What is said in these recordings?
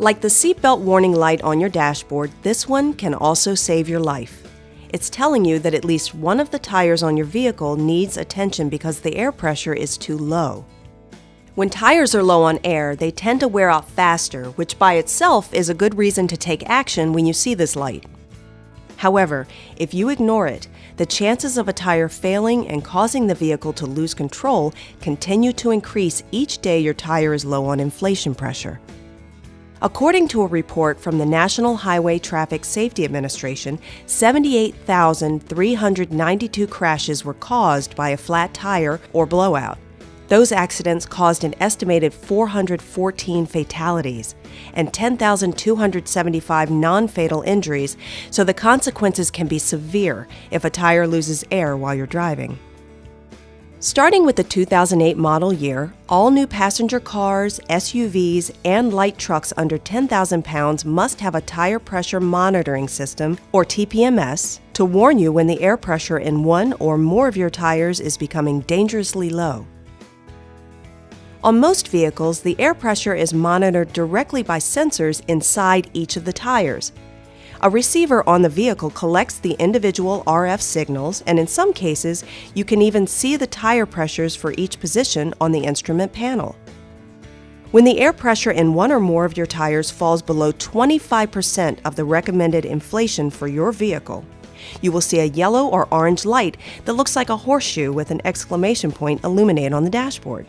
Like the seatbelt warning light on your dashboard, this one can also save your life. It's telling you that at least one of the tires on your vehicle needs attention because the air pressure is too low. When tires are low on air, they tend to wear out faster, which by itself is a good reason to take action when you see this light. However, if you ignore it, the chances of a tire failing and causing the vehicle to lose control continue to increase each day your tire is low on inflation pressure. According to a report from the National Highway Traffic Safety Administration, 78,392 crashes were caused by a flat tire or blowout. Those accidents caused an estimated 414 fatalities and 10,275 non-fatal injuries, so the consequences can be severe if a tire loses air while you're driving. Starting with the 2008 model year, all new passenger cars, SUVs, and light trucks under 10,000 pounds must have a tire pressure monitoring system, or TPMS, to warn you when the air pressure in one or more of your tires is becoming dangerously low. On most vehicles, the air pressure is monitored directly by sensors inside each of the tires. A receiver on the vehicle collects the individual RF signals, and in some cases, you can even see the tire pressures for each position on the instrument panel. When the air pressure in one or more of your tires falls below 25% of the recommended inflation for your vehicle, you will see a yellow or orange light that looks like a horseshoe with an exclamation point illuminate on the dashboard.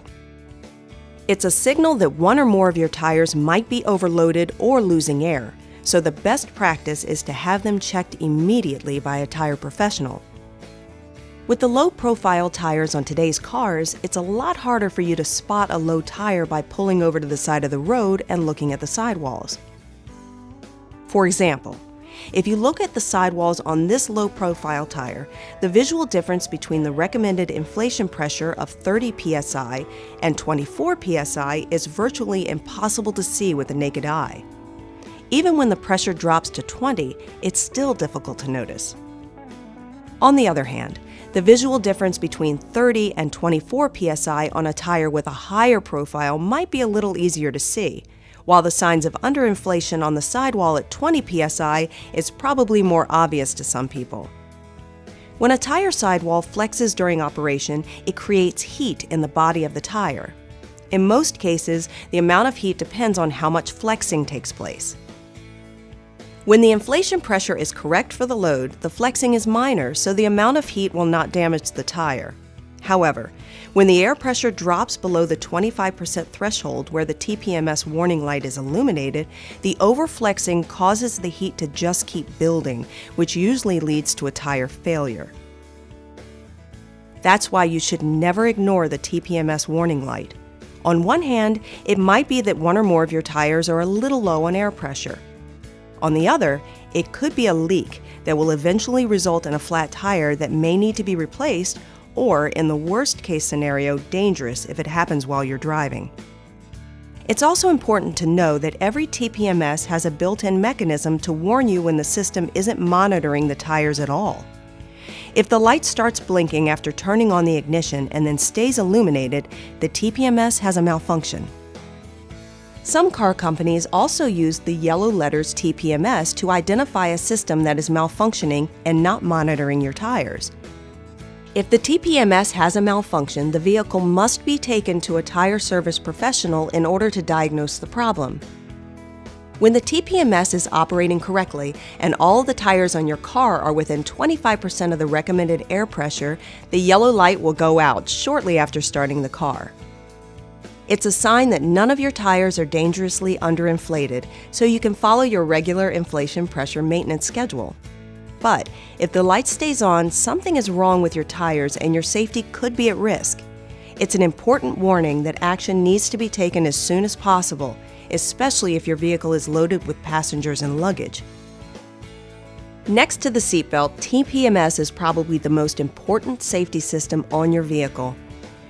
It's a signal that one or more of your tires might be overloaded or losing air, so the best practice is to have them checked immediately by a tire professional. With the low-profile tires on today's cars, it's a lot harder for you to spot a low tire by pulling over to the side of the road and looking at the sidewalls. For example, if you look at the sidewalls on this low-profile tire, the visual difference between the recommended inflation pressure of 30 psi and 24 psi is virtually impossible to see with the naked eye. Even when the pressure drops to 20, it's still difficult to notice. On the other hand, the visual difference between 30 and 24 psi on a tire with a higher profile might be a little easier to see, while the signs of underinflation on the sidewall at 20 psi is probably more obvious to some people. When a tire sidewall flexes during operation, it creates heat in the body of the tire. In most cases, the amount of heat depends on how much flexing takes place. When the inflation pressure is correct for the load, the flexing is minor, so the amount of heat will not damage the tire. However, when the air pressure drops below the 25% threshold where the TPMS warning light is illuminated, the overflexing causes the heat to just keep building, which usually leads to a tire failure. That's why you should never ignore the TPMS warning light. On one hand, it might be that one or more of your tires are a little low on air pressure. On the other, it could be a leak that will eventually result in a flat tire that may need to be replaced, or, in the worst-case scenario, dangerous if it happens while you're driving. It's also important to know that every TPMS has a built-in mechanism to warn you when the system isn't monitoring the tires at all. If the light starts blinking after turning on the ignition and then stays illuminated, the TPMS has a malfunction. Some car companies also use the yellow letters TPMS to identify a system that is malfunctioning and not monitoring your tires. If the TPMS has a malfunction, the vehicle must be taken to a tire service professional in order to diagnose the problem. When the TPMS is operating correctly and all the tires on your car are within 25% of the recommended air pressure, the yellow light will go out shortly after starting the car. It's a sign that none of your tires are dangerously underinflated, so you can follow your regular inflation pressure maintenance schedule. But if the light stays on, something is wrong with your tires and your safety could be at risk. It's an important warning that action needs to be taken as soon as possible, especially if your vehicle is loaded with passengers and luggage. Next to the seatbelt, TPMS is probably the most important safety system on your vehicle.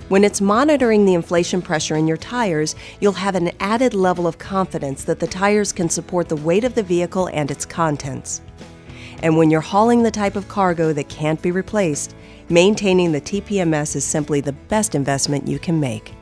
When it's monitoring the inflation pressure in your tires, you'll have an added level of confidence that the tires can support the weight of the vehicle and its contents. And when you're hauling the type of cargo that can't be replaced, maintaining the TPMS is simply the best investment you can make.